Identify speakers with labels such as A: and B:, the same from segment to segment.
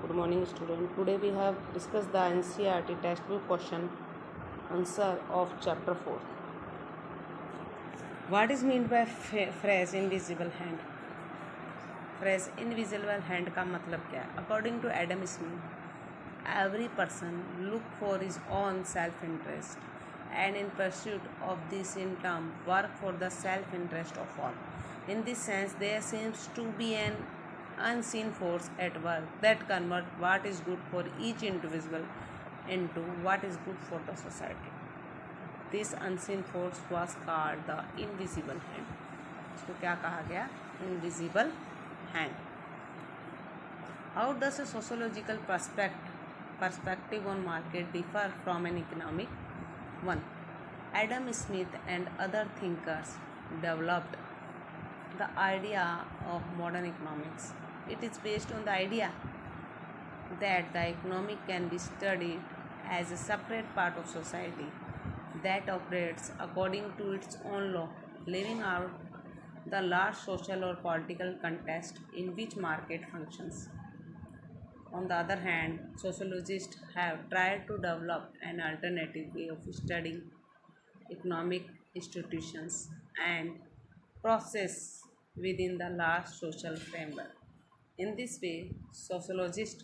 A: Good morning, student. Today we have discussed the NCERT textbook question answer of chapter 4. What is meant by phrase invisible hand? Phrase invisible hand का मतलब क्या है? According to Adam Smith, every person look for his own self-interest and in pursuit of this in turn work for the self-interest of all. In this sense, there seems to be an unseen force at work that convert what is good for each individual into what is good for the society. This unseen force was called the invisible hand. इसको क्या कहा गया? Invisible hand. How does a sociological perspective on market differ from an economic one? Adam Smith and other thinkers developed the idea of modern economics. It is based on the idea that the economic can be studied as a separate part of society that operates according to its own law, leaving out the large social or political context in which market functions. On the other hand, sociologists have tried to develop an alternative way of studying economic institutions and process within the large social framework. In this way, sociologists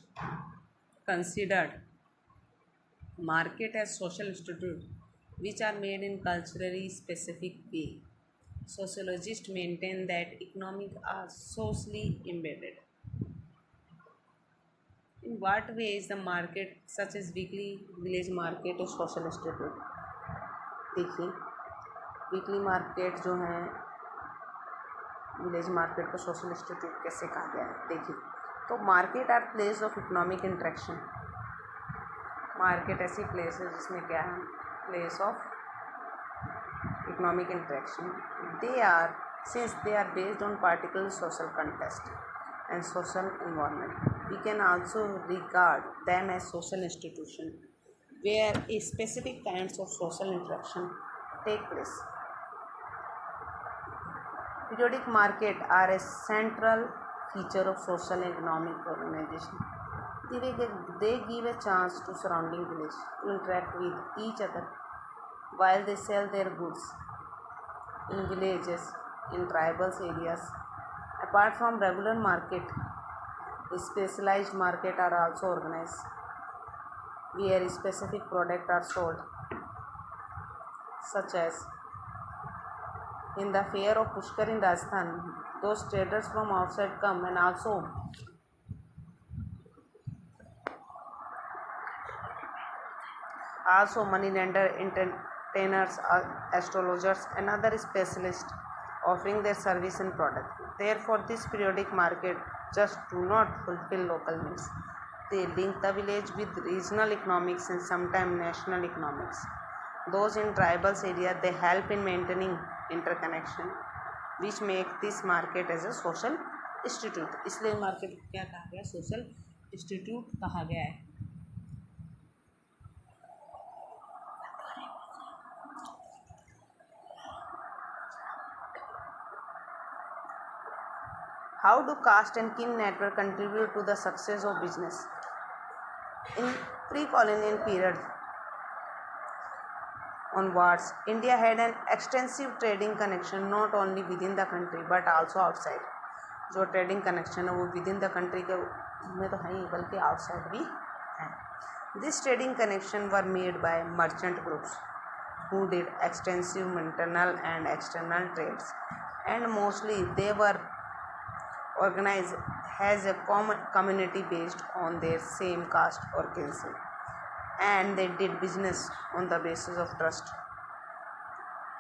A: considered market as social institutes which are made in culturally specific way. Sociologists maintain that economics are socially embedded. In what way is the market such as weekly village market a social institute? देखिए, weekly market जो है village market को social institute कैसे कहा गया है? देखिए, तो market are place of economic interaction. Market ऐसी प्लेस है जिसमें क्या है? Place of economic interaction. They are since they are based on particular social contest and social environment. We can also regard them as social institutions where a specific kinds of social interaction take place. Periodic market are a central feature of social and economic organization. They give a chance to surrounding village to interact with each other while they sell their goods in villages, in tribal areas. Apart from regular market, specialized market are also organized where specific products are sold, such as in the fair of Pushkar in Rajasthan. Those traders from outside come and also money lender, entertainers, astrologers and other specialists offering their service and product. Therefore, this periodic market just do not fulfill local needs. They link the village with regional economics and sometimes national economics. Those in tribal area, they help in maintaining interconnection, which make this market as a social institute. इसलिए market क्या कहा गया? Social institute कहा गया है. How do caste and kin network contribute to the success of business? In pre-colonial period onwards, India had an extensive trading connection not only within the country but also outside. जो trading connection है वो with in the country के में तो है ही बल्कि outside भी है. This trading connection were made by merchant groups who did extensive internal and external trades, and mostly they were organized as a common community based on their same caste or kinship, and they did business on the basis of trust,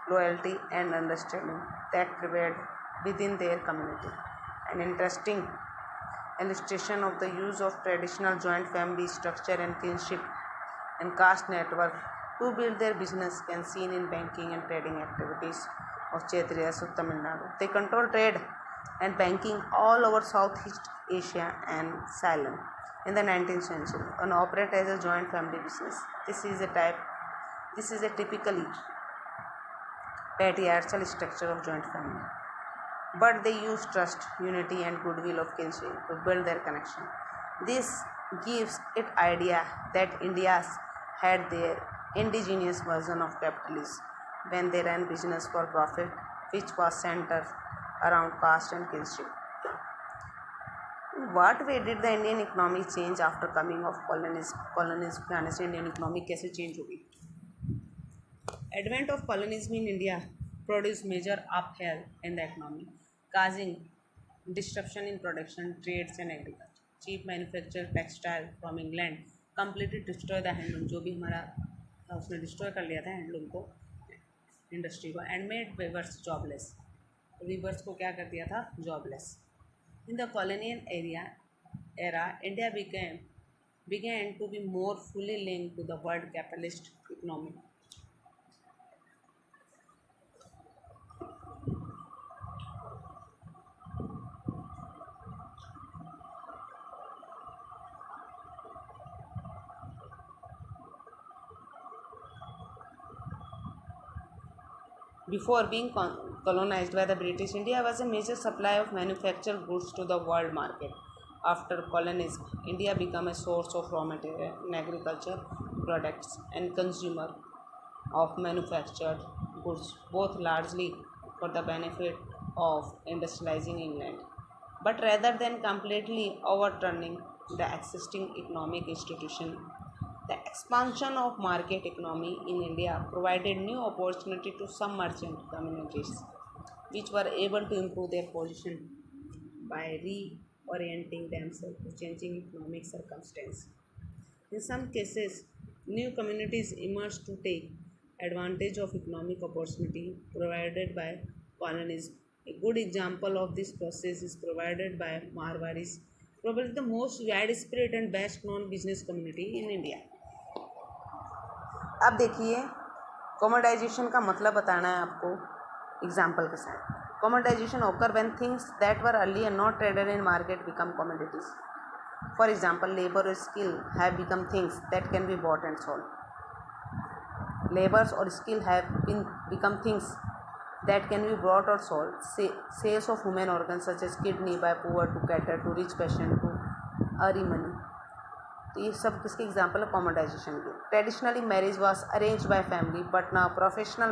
A: loyalty and understanding that prevailed within their community. An interesting illustration of the use of traditional joint family structure and kinship and caste network to build their business can seen in banking and trading activities of Kshatriyas of Tamil Nadu. They control trade and banking all over Southeast Asia and Ceylon in the 19th century and operate as a joint family business. This is a typically patriarchal structure of joint family. But they use trust, unity and goodwill of kinship to build their connection. This gives it idea that India's had their indigenous version of capitalism when they ran business for profit, which was centered around caste and kinship. What way did the Indian economy change after coming of colonialism के आने से Indian economy कैसे change होगी? Advent of colonialism in India produced major upheaval in the economy, causing disruption in production, trades and agriculture. Cheap manufactured textile from England completely destroy the handloom, जो भी हमारा था उसने डिस्ट्रॉय कर लिया था हैंडलूम को, इंडस्ट्री को, and made weavers jobless. Weavers को क्या कर दिया था? Jobless. In the colonial era, India began to be more fully linked to the world capitalist economy. Before being colonized by the British, India was a major supplier of manufactured goods to the world market. After colonialism, India became a source of raw material and agriculture products and consumer of manufactured goods, both largely for the benefit of industrializing England. But rather than completely overturning the existing economic institution, the expansion of market economy in India provided new opportunity to some merchant communities, which were able to improve their position by reorienting themselves to changing economic circumstances. In some cases, new communities emerged to take advantage of economic opportunity provided by colonialism. A good example of this process is provided by Marwaris, probably the most widespread and best known business community in India. अब देखिए, कमोडाइजेशन का मतलब बताना है आपको example के साथ. कमोडाइजेशन occur when things that were earlier not traded in market become commodities. For example, labor or skill have become things that can be bought and sold. Labors or skill have become things that can be bought or sold. Sales of human organs such as kidney by poor to cater to rich patient to earn money. तो ये सब किसके example है? Commoditization के. Traditionally marriage was arrange by family, but now professional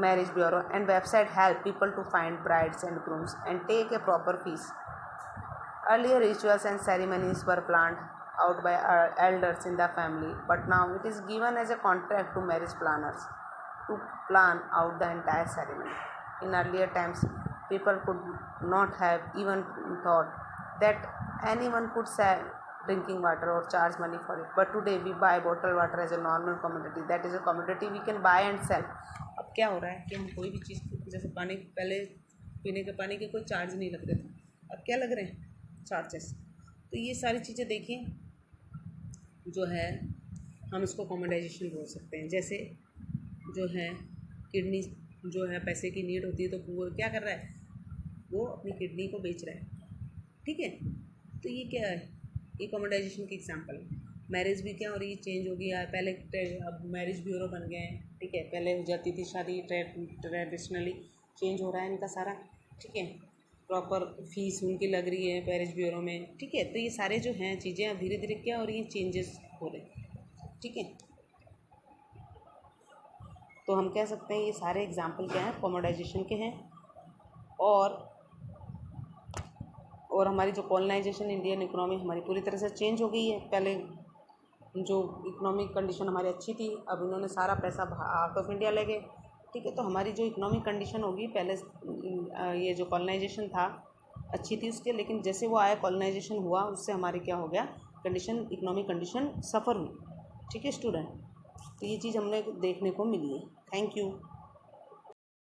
A: marriage bureau and website help people to find brides and grooms and take a proper fees. Earlier rituals and ceremonies were planned out by elders in the family, but now it is given as a contract to marriage planners to plan out the entire ceremony. In earlier times, people could not have even thought that anyone could sell drinking water or charge money for it, but today we buy bottled water as a normal commodity. That is a commodity we can buy and sell. अब क्या हो रहा है कि हम कोई भी चीज़, जैसे पानी, पहले पीने के पानी के कोई चार्ज नहीं लगते थे, अब क्या लग रहे हैं? चार्जेस. तो ये सारी चीज़ें देखिए जो है, हम इसको कॉमोडाइजेशन बोल सकते हैं. जैसे जो है किडनी जो है पैसे की नीड होती है, तो वो क्या कर रहा है? वो अपनी किडनी को बेच रहा है. ठीक है, तो ये क्या है? ये कॉमोडाइजेशन की एग्जांपल है. मैरिज भी क्या हो रही है? चेंज हो गया है. पहले अब मैरिज ब्यूरो बन गए हैं. ठीक है, पहले हो जाती थी शादी ट्रेडिशनली, चेंज हो रहा है इनका सारा. ठीक है, प्रॉपर फीस उनकी लग रही है मैरिज ब्यूरो में. ठीक है, तो ये सारे जो हैं चीज़ें अब धीरे धीरे क्या हो रही हैं? चेंजेस हो रहे हैं. ठीक है, तो हम कह सकते हैं ये सारे एग्जाम्पल क्या हैं? कॉमोडाइजेशन के हैं. और हमारी जो कॉलोनाइजेशन इंडियन इकोनॉमी हमारी पूरी तरह से चेंज हो गई है. पहले जो इकोनॉमिक कंडीशन हमारी अच्छी थी, अब इन्होंने सारा पैसा आउट ऑफ इंडिया ले गए. ठीक है, तो हमारी जो इकोनॉमिक कंडीशन होगी, पहले ये जो कॉलोनाइजेशन था अच्छी थी उसके, लेकिन जैसे वो आया कॉलोनाइजेशन हुआ, उससे हमारी क्या हो गया? कंडीशन, इकोनॉमिक कंडीशन सफ़र हुई. ठीक है स्टूडेंट, तो ये चीज़ हमने देखने को मिली है. Thank you.